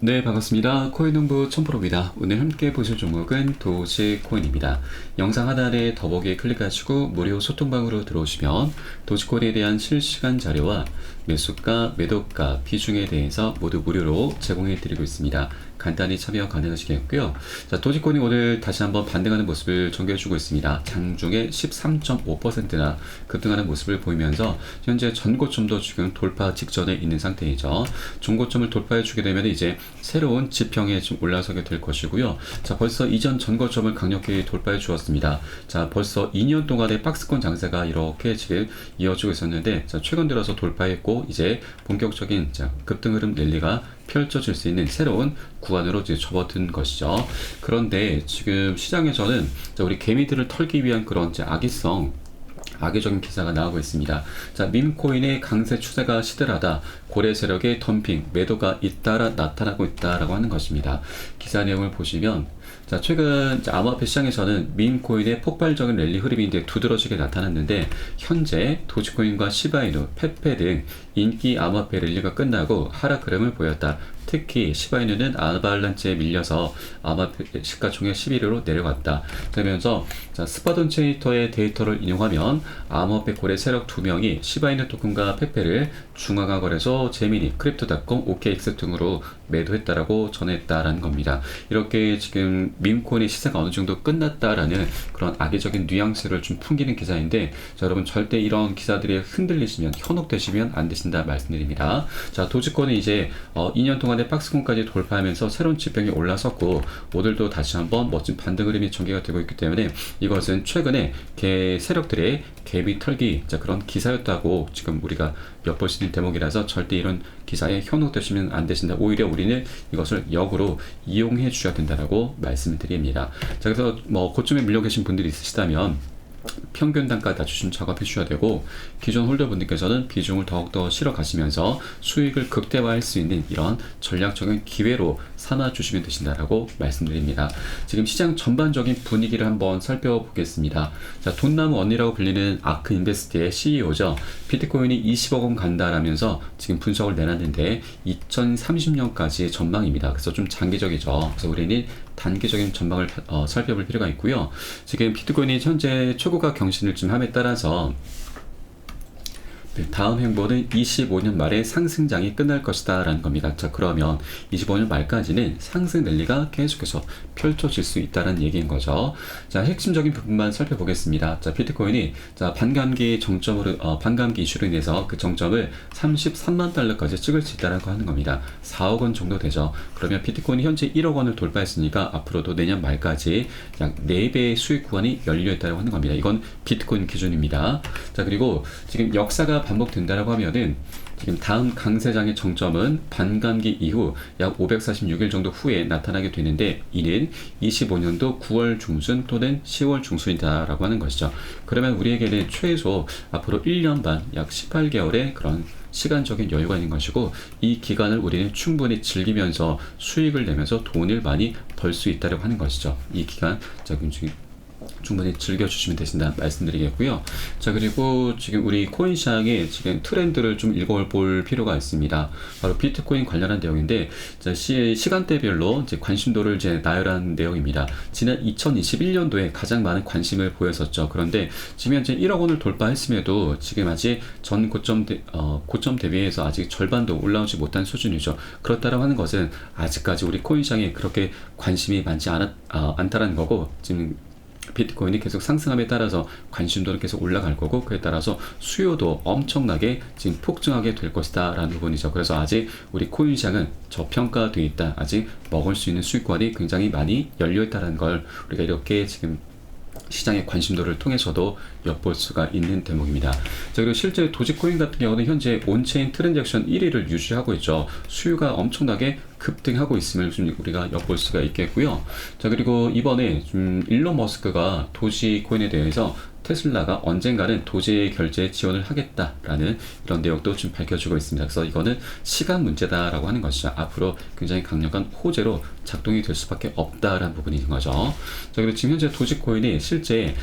네, 반갑습니다. 코인농부 첨프로입니다. 오늘 함께 보실 종목은 도지코인입니다. 영상 하단에 더보기에 클릭하시고 무료 소통방으로 들어오시면 도지코인에 대한 실시간 자료와 매수가, 매도가, 비중에 대해서 모두 무료로 제공해 드리고 있습니다. 간단히 참여 가능하시겠고요. 자, 도지코인이 오늘 다시 한번 반등하는 모습을 전개해주고 있습니다. 장중에 13.5%나 급등하는 모습을 보이면서 현재 전고점도 지금 돌파 직전에 있는 상태이죠. 중고점을 돌파해주게 되면 이제 새로운 지평에 좀 올라서게 될 것이고요. 자, 벌써 이전 전고점을 강력히 돌파해 주었습니다. 자, 벌써 2년 동안의 박스권 장세가 이렇게 지금 이어지고 있었는데, 자, 최근 들어서 돌파했고 이제 본격적인 급등 흐름 랠리가 펼쳐질 수 있는 새로운 구간으로 이제 접어든 것이죠. 그런데 지금 시장에서는 우리 개미들을 털기 위한 그런 악의적인 기사가 나오고 있습니다. 자, 밈코인의 강세 추세가 시들하다. 고래 세력의 덤핑, 매도가 잇따라 나타나고 있다라고 하는 것입니다. 기사 내용을 보시면, 자, 최근 암호화폐 시장에서는 밈코인의 폭발적인 랠리 흐름이 이제 두드러지게 나타났는데, 현재 도지코인과 시바이누, 페페 등 인기 암호화폐 랠리가 끝나고 하락 흐름을 보였다. 특히 시바이누는 아바란치에 밀려서 암호화폐 시가총액 11위로 내려갔다. 그러면서 스파돈체이터의 데이터를 인용하면 암호화폐 고래 세력 2명이 시바이누 토큰과 페페를 중앙화 거래소 제미니, 크립토닷컴, OKX 등으로 매도했다라고 전했다라는 겁니다. 이렇게 지금 밈코인의 시세가 어느 정도 끝났다라는 그런 악의적인 뉘앙스를 좀 풍기는 기사인데, 자, 여러분 절대 이런 기사들이 흔들리시면 현혹되시면 안 되신다 말씀드립니다. 자, 도지코인은 이제 2년 동안의 박스권까지 돌파하면서 새로운 지평에 올라섰고, 오늘도 다시 한번 멋진 반등 흐름이 전개가 되고 있기 때문에 이것은 최근에 세력들의 개미 털기, 자, 그런 기사였다고 지금 우리가 엿볼 수 있는 대목이라서 절대 이런 기사에 현혹되시면 안 되신다. 오히려 우리는 이것을 역으로 이용해 주셔야 된다라고 말씀을 드립니다. 자, 그래서 고점에 밀려 계신 분들이 있으시다면 평균 단가 낮추신 작업해 주셔야 되고, 기존 홀더분들께서는 비중을 더욱더 실어 가시면서 수익을 극대화할 수 있는 이런 전략적인 기회로 삼아 주시면 되신다라고 말씀드립니다. 지금 시장 전반적인 분위기를 한번 살펴보겠습니다. 자, 돈나무 언니라고 불리는 아크 인베스트의 CEO죠. 비트코인이 20억 원 간다라면서 지금 분석을 내놨는데 2030년까지의 전망입니다. 그래서 좀 장기적이죠. 그래서 우리는 단기적인 전망을 살펴볼 필요가 있고요. 지금 비트코인이 현재 최고가 경신을 좀 함에 따라서 다음 행보는 25년 말에 상승장이 끝날 것이다 라는 겁니다. 자, 그러면 25년 말까지는 상승 랠리가 계속해서 펼쳐질 수 있다는 얘기인 거죠. 자, 핵심적인 부분만 살펴보겠습니다. 자, 비트코인이 반감기 이슈로 인해서 그 정점을 33만 달러까지 찍을 수 있다라고 하는 겁니다. 4억 원 정도 되죠. 그러면 비트코인이 현재 1억 원을 돌파했으니까 앞으로도 내년 말까지 약 4배의 수익 구간이 열려 있다고 하는 겁니다. 이건 비트코인 기준입니다. 자, 그리고 지금 역사가 반복된다라고 하면은 지금 다음 강세장의 정점은 반감기 이후 약 546일 정도 후에 나타나게 되는데, 이는 25년도 9월 중순 또는 10월 중순이다라고 하는 것이죠. 그러면 우리에게는 최소 앞으로 1년 반, 약 18개월의 그런 시간적인 여유가 있는 것이고, 이 기간을 우리는 충분히 즐기면서 수익을 내면서 돈을 많이 벌 수 있다고 하는 것이죠. 이 기간 충분히 즐겨주시면 되신다 말씀드리겠고요. 자, 그리고 지금 우리 코인 시장의 지금 트렌드를 좀 읽어볼 필요가 있습니다. 바로 비트코인 관련한 내용인데, 자, 시간대별로 이제 관심도를 이제 나열한 내용입니다. 지난 2021년도에 가장 많은 관심을 보였었죠. 그런데 지금 현재 1억 원을 돌파했음에도 지금 아직 전 고점 대비해서 아직 절반도 올라오지 못한 수준이죠. 그렇다고 하는 것은 아직까지 우리 코인 시장에 그렇게 관심이 많지 않다라는 거고, 지금 비트코인이 계속 상승함에 따라서 관심도는 계속 올라갈 거고, 그에 따라서 수요도 엄청나게 지금 폭증하게 될 것이다 라는 부분이죠. 그래서 아직 우리 코인 시장은 저평가되어 있다. 아직 먹을 수 있는 수익권이 굉장히 많이 열려 있다는 걸 우리가 이렇게 지금 시장의 관심도를 통해서도 엿볼 수가 있는 대목입니다. 자, 그리고 실제 도지코인 같은 경우는 현재 온체인 트랜잭션 1위를 유지하고 있죠. 수요가 엄청나게 급등하고 있음을 좀 우리가 엿볼 수가 있겠고요. 자, 그리고 이번에 좀 일론 머스크가 도지코인에 대해서 테슬라가 언젠가는 도지 결제 지원을 하겠다라는 이런 내용도 좀 밝혀주고 있습니다. 그래서 이거는 시간 문제다라고 하는 것이죠. 앞으로 굉장히 강력한 호재로 작동이 될 수밖에 없다라는 부분인 거죠. 자, 그리고 지금 현재 도지코인이 실제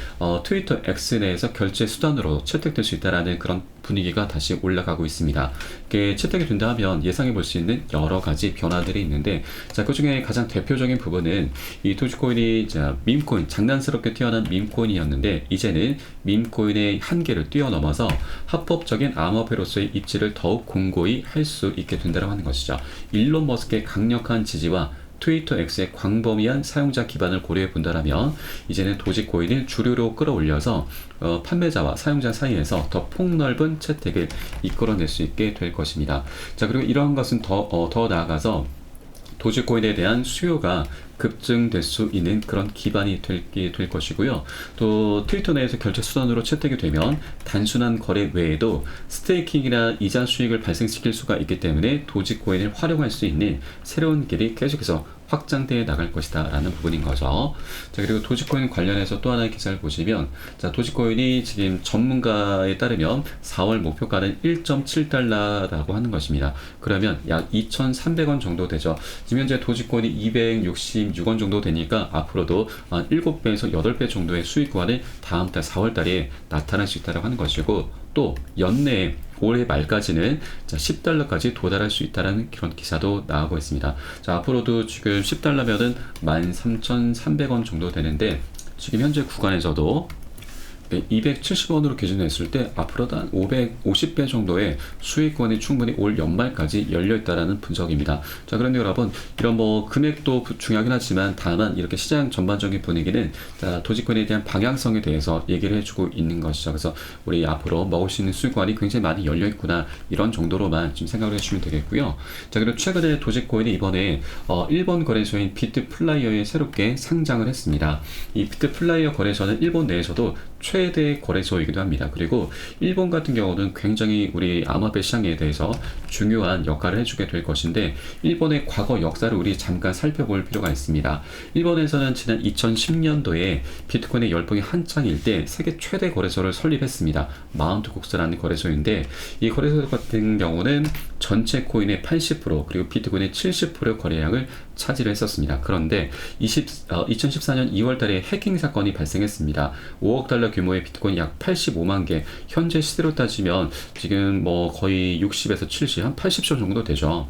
트위터 X 내에서 결제 수단으로 채택될 수 있다라는 그런 분위기가 다시 올라가고 있습니다. 이게 채택이 된다 하면 예상해 볼 수 있는 여러 가지 변화들이 있는데, 자, 그 중에 가장 대표적인 부분은 이 도지코인이 밈코인, 장난스럽게 튀어나온 밈코인이었는데, 이제는 밈코인의 한계를 뛰어넘어서 합법적인 암호화폐로서의 입지를 더욱 공고히 할 수 있게 된다고 하는 것이죠. 일론 머스크의 강력한 지지와 트위터 X의 광범위한 사용자 기반을 고려해 본다면 이제는 도지코인을 주류로 끌어올려서 판매자와 사용자 사이에서 더 폭넓은 채택을 이끌어낼 수 있게 될 것입니다. 자, 그리고 이러한 것은 더 나아가서 도지코인에 대한 수요가 급증될 수 있는 그런 기반이 될 것이고요. 또 트위터 내에서 결제 수단으로 채택이 되면 단순한 거래 외에도 스테이킹이나 이자 수익을 발생시킬 수가 있기 때문에 도지코인을 활용할 수 있는 새로운 길이 계속해서 확장되어 나갈 것이다 라는 부분인 거죠. 자, 그리고 도지코인 관련해서 또 하나의 기사를 보시면, 자, 도지코인이 지금 전문가에 따르면 4월 목표가는 1.7달러라고 하는 것입니다. 그러면 약 2,300원 정도 되죠. 지금 현재 도지코인이 266원 정도 되니까 앞으로도 7배에서 8배 정도의 수익 구간이 다음 달 4월 달에 나타날 수 있다고 하는 것이고, 또 연내에 올해 말까지는 10달러까지 도달할 수 있다는 그런 기사도 나오고 있습니다. 자, 앞으로도 지금 10달러면은 13,300원 정도 되는데, 지금 현재 구간에서도 270원으로 기준했을 때 앞으로도 한 550배 정도의 수익권이 충분히 올 연말까지 열려있다라는 분석입니다. 자, 그런데 여러분, 이런 금액도 중요하긴 하지만 다만 이렇게 시장 전반적인 분위기는 도지코인에 대한 방향성에 대해서 얘기를 해주고 있는 것이죠. 그래서 우리 앞으로 먹을 수 있는 수익권이 굉장히 많이 열려있구나, 이런 정도로만 좀 생각을 해주시면 되겠고요. 자, 그리고 최근에 도지코인이 이번에 일본 거래소인 비트플라이어에 새롭게 상장을 했습니다. 이 비트플라이어 거래소는 일본 내에서도 최대 거래소이기도 합니다. 그리고 일본 같은 경우는 굉장히 우리 암호화폐 시장에 대해서 중요한 역할을 해주게 될 것인데, 일본의 과거 역사를 우리 잠깐 살펴볼 필요가 있습니다. 일본에서는 지난 2010년도에 비트코인의 열풍이 한창일 때 세계 최대 거래소를 설립했습니다. 마운트 곡스라는 거래소인데, 이 거래소 같은 경우는 전체 코인의 80% 그리고 비트코인의 70% 거래량을 차지를 했었습니다. 그런데 2014년 2월 달에 해킹 사건이 발생했습니다. 5억 달러 규모의 비트코인 약 85만 개, 현재 시대로 따지면 지금 거의 60에서 70, 한 80조 정도 되죠.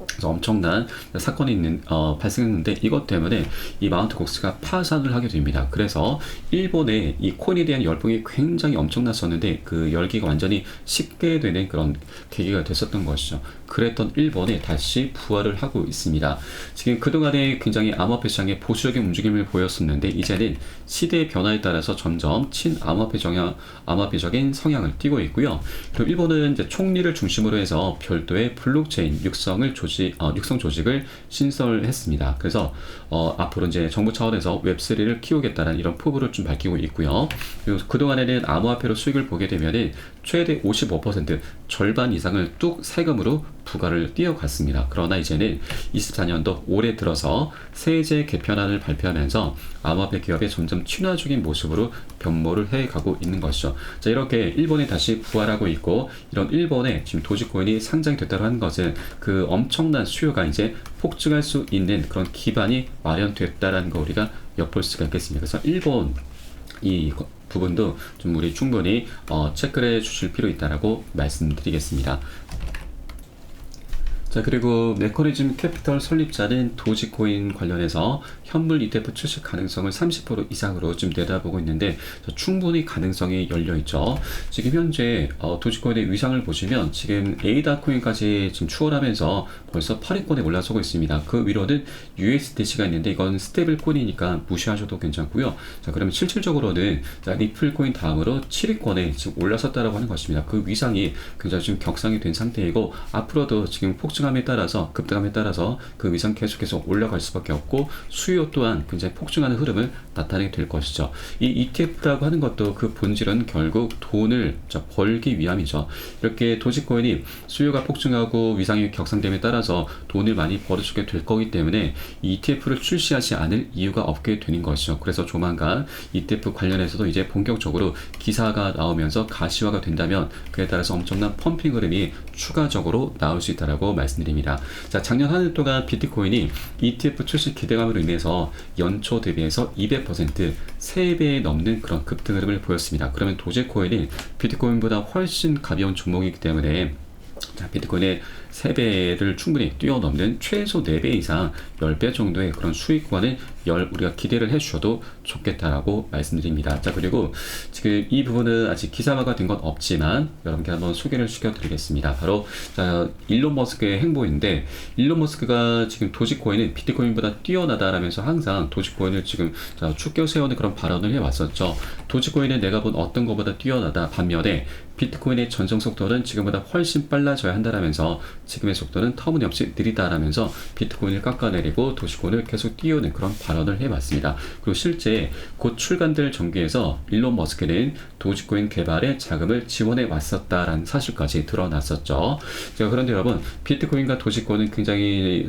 그래서 엄청난 사건이 발생했는데, 이것 때문에 이 마운트 곡스가 파산을 하게 됩니다. 그래서 일본의 이 코인에 대한 열풍이 굉장히 엄청났었는데, 그 열기가 완전히 식게 되는 그런 계기가 됐었던 것이죠. 그랬던 일본에 다시 부활을 하고 있습니다. 지금 그동안에 굉장히 암호화폐 시장에 보수적인 움직임을 보였었는데, 이제는 시대의 변화에 따라서 점점 친암호화폐적인 성향을 띠고 있고요. 그리고 일본은 이제 총리를 중심으로 해서 별도의 블록체인 육성 조직을 신설했습니다. 그래서 앞으로 이제 정부 차원에서 웹3를 키우겠다는 이런 포부를 좀 밝히고 있고요. 그리고 그동안에는 암호화폐로 수익을 보게 되면은 최대 55% 절반 이상을 뚝 세금으로 부과를 띄어갔습니다. 그러나 이제는 24년도 올해 들어서 세제 개편안을 발표하면서 암호화폐 기업에 점점 친화적인 모습으로 변모를 해가고 있는 것이죠. 자, 이렇게 일본이 다시 부활하고 있고, 이런 일본에 지금 도지코인이 상장됐다고 하는 것은 그 엄청난 수요가 이제 폭증할 수 있는 그런 기반이 마련됐다라는 거 우리가 엿볼 수가 있겠습니다. 그래서 일본 이 부분도 좀 우리 충분히 체크를 해 주실 필요 있다라고 말씀드리겠습니다. 자, 그리고 메커니즘 캐피털 설립자는 도지코인 관련해서 현물 ETF 출시 가능성을 30% 이상으로 좀 내다보고 있는데, 충분히 가능성이 열려있죠. 지금 현재 도지코인의 위상을 보시면 지금 에이다 코인까지 지금 추월하면서 벌써 8위권에 올라서고 있습니다. 그 위로는 USDC가 있는데 이건 스테이블 코인이니까 무시하셔도 괜찮고요. 자, 그러면 실질적으로는 리플 코인 다음으로 7위권에 지금 올라섰다라고 하는 것입니다. 그 위상이 굉장히 좀 격상이 된 상태이고, 앞으로도 지금 폭증 폭증함에 따라서 급등함에 따라서 그 위상 계속해서 올라갈 수밖에 없고 수요 또한 굉장히 폭증하는 흐름을 나타내게 될 것이죠. 이 ETF라고 하는 것도 그 본질은 결국 돈을 벌기 위함이죠. 이렇게 도지코인이 수요가 폭증하고 위상이 격상됨에 따라서 돈을 많이 벌어주게 될 거기 때문에 ETF를 출시하지 않을 이유가 없게 되는 것이죠. 그래서 조만간 ETF 관련해서도 이제 본격적으로 기사가 나오면서 가시화가 된다면 그에 따라서 엄청난 펌핑 흐름이 추가적으로 나올 수 있다고 말씀드립니다. 자, 작년 한 해 동안 비트코인이 ETF 출시 기대감으로 인해서 연초 대비해서 200% 3배에 넘는 그런 급등 흐름을 보였습니다. 그러면 도지코인이 비트코인보다 훨씬 가벼운 종목이기 때문에 비트코인의 3배를 충분히 뛰어넘는 최소 4배 이상 10배 정도의 그런 수익 구간을 우리가 기대를 해주셔도 좋겠다라고 말씀드립니다. 자, 그리고 지금 이 부분은 아직 기사화가 된 건 없지만 여러분께 한번 소개를 시켜드리겠습니다. 바로 일론 머스크의 행보인데, 일론 머스크가 지금 도지코인은 비트코인보다 뛰어나다라면서 항상 도지코인을 지금 축겨 세우는 그런 발언을 해왔었죠. 도지코인은 내가 본 어떤 것보다 뛰어나다, 반면에 비트코인의 전송 속도는 지금보다 훨씬 빨라져야 한다라면서 지금의 속도는 터무니없이 느리다라면서 비트코인을 깎아내리고 도지코인을 계속 띄우는 그런 발언을 해왔습니다. 그리고 실제 곧 출간될 정기에서 일론 머스크는 도지코인 개발에 자금을 지원해 왔었다라는 사실까지 드러났었죠. 자, 그런데 여러분, 비트코인과 도지코인은 굉장히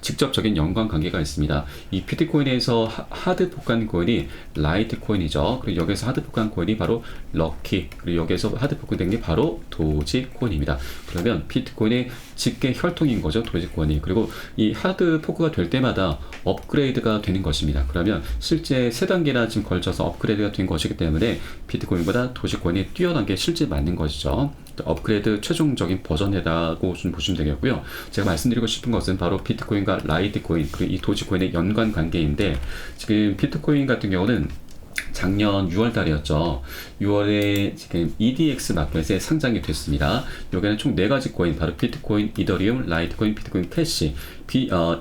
직접적인 연관관계가 있습니다. 이 비트코인에서 하드 복간 코인이 라이트 코인이죠. 그리고 여기서 하드 복간 코인이 바로 럭키, 그리고 여기서 하드 복간된 게 바로 도지 코인입니다. 그러면 비트코인의 직계 혈통인 거죠, 도지 코인이. 그리고 이 하드 포크가 될 때마다 업그레이드가 되는 것입니다. 그러면 실제 3단계나 지금 걸쳐서 업그레이드가 된 것이기 때문에 비트코인보다 도지 코인이 뛰어난 게 실제 맞는 것이죠. 업그레이드 최종적인 버전이라고 좀 보시면 되겠고요. 제가 말씀드리고 싶은 것은 바로 비트코인과 라이트코인, 그리고 이 도지코인의 연관 관계인데, 지금 비트코인 같은 경우는 작년 6월 달이었죠. 6월에 지금 EDX 마켓에 상장이 됐습니다. 여기는 총 4가지 코인, 바로 비트코인, 이더리움, 라이트코인, 비트코인 캐시.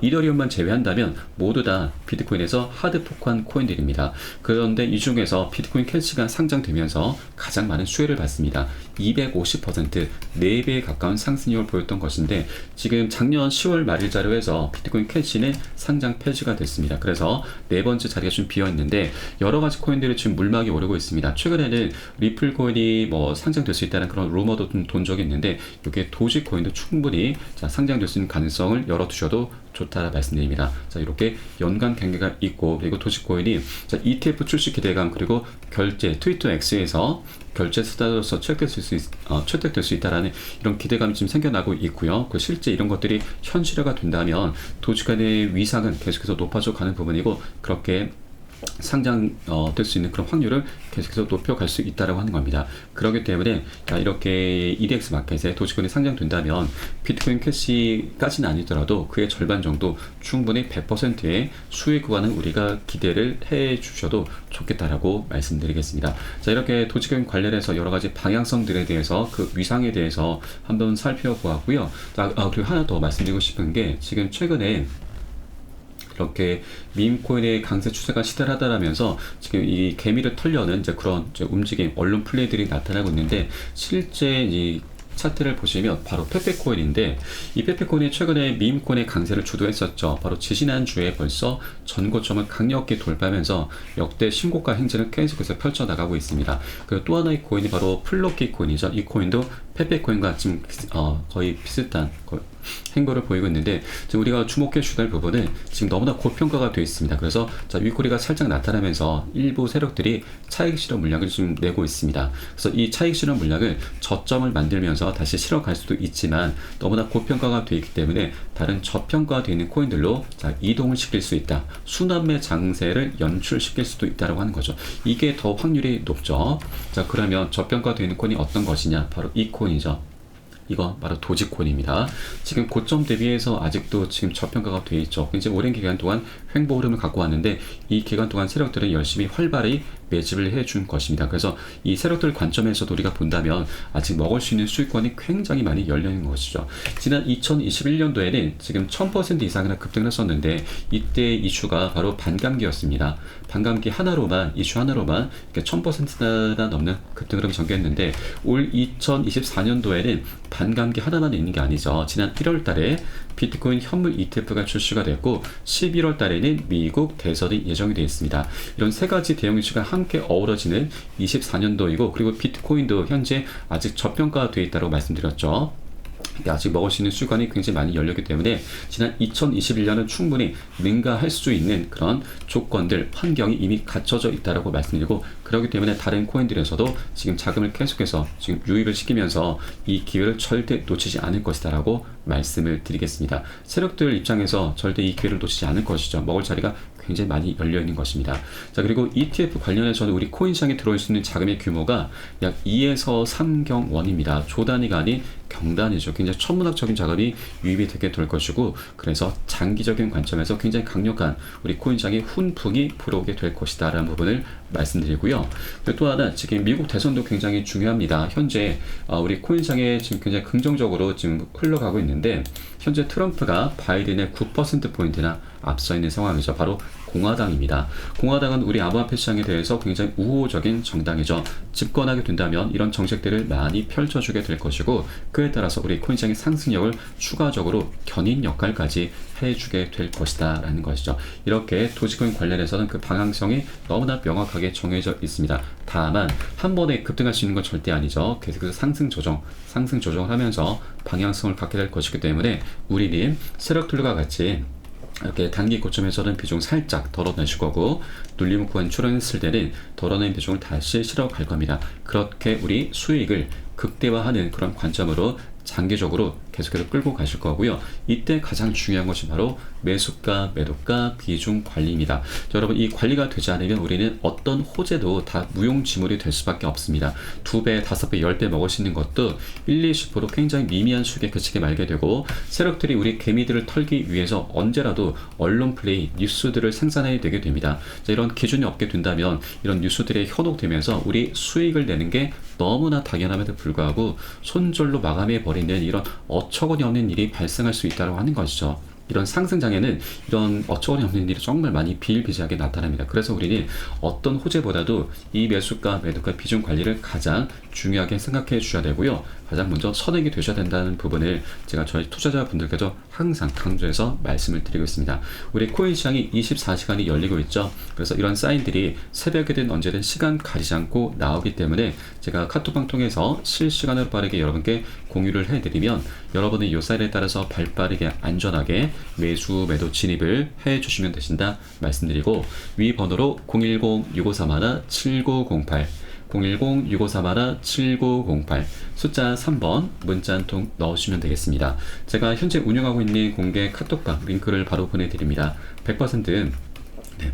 이더리움만 제외한다면 모두 다 비트코인에서 하드 포크한 코인들입니다. 그런데 이 중에서 비트코인 캐시가 상장되면서 가장 많은 수혜를 받습니다. 250%, 4배에 가까운 상승률을 보였던 것인데, 지금 작년 10월 말일 자료에서 비트코인 캐시는 상장 폐지가 됐습니다. 그래서 4번째 자리가 좀 비어있는데, 여러가지 코인들이 지금 물막이 오르고 있습니다. 최근에는 리플 코인이 상장될 수 있다는 그런 루머도 좀 돈 적이 있는데, 이게 도지 코인도 충분히 상장될 수 있는 가능성을 열어두셔도 좋다 말씀드립니다. 자, 이렇게 연관 관계가 있고, 그리고 도지코인이 ETF 출시 기대감, 그리고 결제 트위터 X에서 결제 수단으로서 채택될 수 있다라는 이런 기대감이 지금 생겨나고 있고요. 그 실제 이런 것들이 현실화가 된다면 도지코인의 위상은 계속해서 높아져 가는 부분이고, 그렇게 상장될 수 있는 그런 확률을 계속해서 높여갈 수 있다고 하는 겁니다. 그렇기 때문에 이렇게 EDX 마켓에 도지코인이 상장된다면 비트코인 캐시까지는 아니더라도 그의 절반 정도 충분히 100%의 수익 구간을 우리가 기대를 해 주셔도 좋겠다라고 말씀드리겠습니다. 자, 이렇게 도지코인 관련해서 여러 가지 방향성들에 대해서, 그 위상에 대해서 한번 살펴보았고요. 그리고 하나 더 말씀드리고 싶은 게, 지금 최근에 이렇게 밈코인의 강세 추세가 시달하다라면서 지금 이 개미를 털려는 그런 움직임, 언론 플레이들이 나타나고 있는데, 실제 이 차트를 보시면 바로 페페코인인데, 이 페페코인이 최근에 밈코인의 강세를 주도했었죠. 바로 지지난주에 벌써 전고점을 강력히 돌파하면서 역대 신고가 행진을 계속해서 펼쳐나가고 있습니다. 그리고 또 하나의 코인이 바로 플로키 코인이죠. 이 코인도 페페코인과 지금 거의 비슷한 행보를 보이고 있는데, 지금 우리가 주목해 주실 부분은 지금 너무나 고평가가 되어 있습니다. 그래서 위코리가 살짝 나타나면서 일부 세력들이 차익 실현 물량을 좀 내고 있습니다. 그래서 이 차익 실현 물량을 저점을 만들면서 다시 실어갈 수도 있지만, 너무나 고평가가 되어 있기 때문에 다른 저평가되어 있는 코인들로 이동을 시킬 수 있다. 순환매 장세를 연출시킬 수도 있다고 하는 거죠. 이게 더 확률이 높죠. 자, 그러면 저평가되어 있는 코인이 어떤 것이냐? 바로 이 코인이죠. 이건 바로 도지코인입니다. 지금 고점 대비해서 아직도 지금 저평가가 되어 있죠. 이제 오랜 기간 동안 횡보 흐름을 갖고 왔는데, 이 기간 동안 세력들은 열심히 활발히 매집을 해준 것입니다. 그래서 이 세력들 관점에서도 우리가 본다면 아직 먹을 수 있는 수익권이 굉장히 많이 열려있는 것이죠. 지난 2021년도에는 지금 1000% 이상이나 급등을 했었는데 이때 이슈가 바로 반감기였습니다. 반감기 하나로만, 이슈 하나로만 1000%나 넘는 급등을 전개했는데 올 2024년도에는 반감기 하나만 있는 게 아니죠. 지난 1월 달에 비트코인 현물 ETF가 출시가 됐고 11월 달에는 미국 대선이 예정이 되어 있습니다. 이런 세 가지 대형 이슈가 함께 어우러지는 24년도이고 그리고 비트코인도 현재 아직 저평가되어 있다고 말씀드렸죠. 아직 먹을 수 있는 수익권이 굉장히 많이 열렸기 때문에 지난 2021년은 충분히 능가할 수 있는 그런 조건들, 환경이 이미 갖춰져 있다고 말씀드리고 그렇기 때문에 다른 코인들에서도 지금 자금을 계속해서 지금 유입을 시키면서 이 기회를 절대 놓치지 않을 것이다 라고 말씀을 드리겠습니다. 세력들 입장에서 절대 이 기회를 놓치지 않을 것이죠. 먹을 자리가 굉장히 많이 열려있는 것입니다. 자, 그리고 ETF 관련해서는 우리 코인 시장에 들어올 수 있는 자금의 규모가 약 2에서 3경원입니다. 조 단위가 아닌 경단이죠. 굉장히 천문학적인 자금이 유입이 되게 될 것이고 그래서 장기적인 관점에서 굉장히 강력한 우리 코인 시장의 훈풍이 불어오게 될 것이다 라는 부분을 말씀드리고요. 또 하나 지금 미국 대선도 굉장히 중요합니다. 현재 우리 코인 시장에 지금 굉장히 긍정적으로 지금 흘러가고 있는데 현재 트럼프가 바이든의 9%포인트나 앞서 있는 상황이죠. 바로 공화당입니다. 공화당은 우리 암호화폐 시장에 대해서 굉장히 우호적인 정당이죠. 집권하게 된다면 이런 정책들을 많이 펼쳐주게 될 것이고 그에 따라서 우리 코인 시장의 상승력을 추가적으로 견인 역할까지 해주게 될 것이다 라는 것이죠. 이렇게 도지코인 관련해서는 그 방향성이 너무나 명확하게 정해져 있습니다. 다만 한 번에 급등할 수 있는 건 절대 아니죠. 계속해서 상승 조정을 하면서 방향성을 갖게 될 것이기 때문에 우리는 세력들과 같이 이렇게 단기 고점에서는 비중 살짝 덜어내실 거고 눌림 구간 출현했을 때는 덜어낸 비중을 다시 실어 갈 겁니다. 그렇게 우리 수익을 극대화하는 그런 관점으로 장기적으로 계속해서 끌고 가실 거고요. 이때 가장 중요한 것이 바로 매수가, 매도가, 비중 관리입니다. 여러분 이 관리가 되지 않으면 우리는 어떤 호재도 다 무용지물이 될 수밖에 없습니다. 2배, 5배, 10배 먹을 수 있는 것도 1, 20% 굉장히 미미한 수익에 그치게 말게 되고 세력들이 우리 개미들을 털기 위해서 언제라도 언론 플레이, 뉴스들을 생산해야 되게 됩니다. 자, 이런 기준이 없게 된다면 이런 뉴스들에 현혹되면서 우리 수익을 내는 게 너무나 당연함에도 불구하고 손절로 마감해 버리는 이런 어처구니 없는 일이 발생할 수 있다고 하는 것이죠. 이런 상승장에는 이런 어처구니 없는 일이 정말 많이 비일비재하게 나타납니다. 그래서 우리는 어떤 호재보다도 이 매수가, 매도가 비중 관리를 가장 중요하게 생각해 주셔야 되고요. 가장 먼저 선행이 되셔야 된다는 부분을 제가 저희 투자자분들께도 항상 강조해서 말씀을 드리고 있습니다. 우리 코인 시장이 24시간이 열리고 있죠. 그래서 이런 사인들이 새벽이든 언제든 시간 가리지 않고 나오기 때문에 제가 카톡방 통해서 실시간으로 빠르게 여러분께 공유를 해드리면 여러분은 이 사인에 따라서 발빠르게 안전하게 매수, 매도 진입을 해주시면 되신다 말씀드리고 위 번호로 010-6531-7908 010-6531-7908 숫자 3번 문자 한 통 넣으시면 되겠습니다. 제가 현재 운영하고 있는 공개 카톡방 링크를 바로 보내드립니다. 100%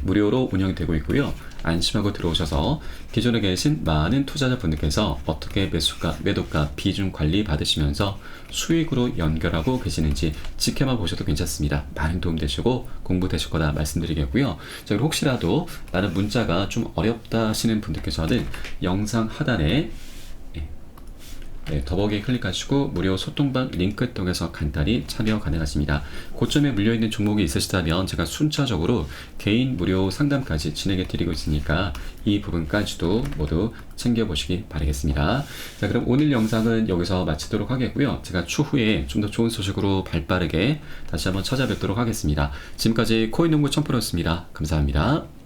무료로 운영이 되고 있고요. 안심하고 들어오셔서 기존에 계신 많은 투자자분들께서 어떻게 매수가, 매도가, 비중 관리 받으시면서 수익으로 연결하고 계시는지 지켜만 보셔도 괜찮습니다. 많은 도움 되시고 공부 되실 거다 말씀드리겠고요. 자, 그리고 혹시라도 나는 문자가 좀 어렵다 하시는 분들께서는 영상 하단에 더보기에 클릭하시고 무료 소통방 링크 통해서 간단히 참여 가능하십니다. 고점에 물려있는 종목이 있으시다면 제가 순차적으로 개인 무료 상담까지 진행해 드리고 있으니까 이 부분까지도 모두 챙겨보시기 바라겠습니다. 자, 그럼 오늘 영상은 여기서 마치도록 하겠고요. 제가 추후에 좀 더 좋은 소식으로 발빠르게 다시 한번 찾아뵙도록 하겠습니다. 지금까지 코인농부 첨프로였습니다. 감사합니다.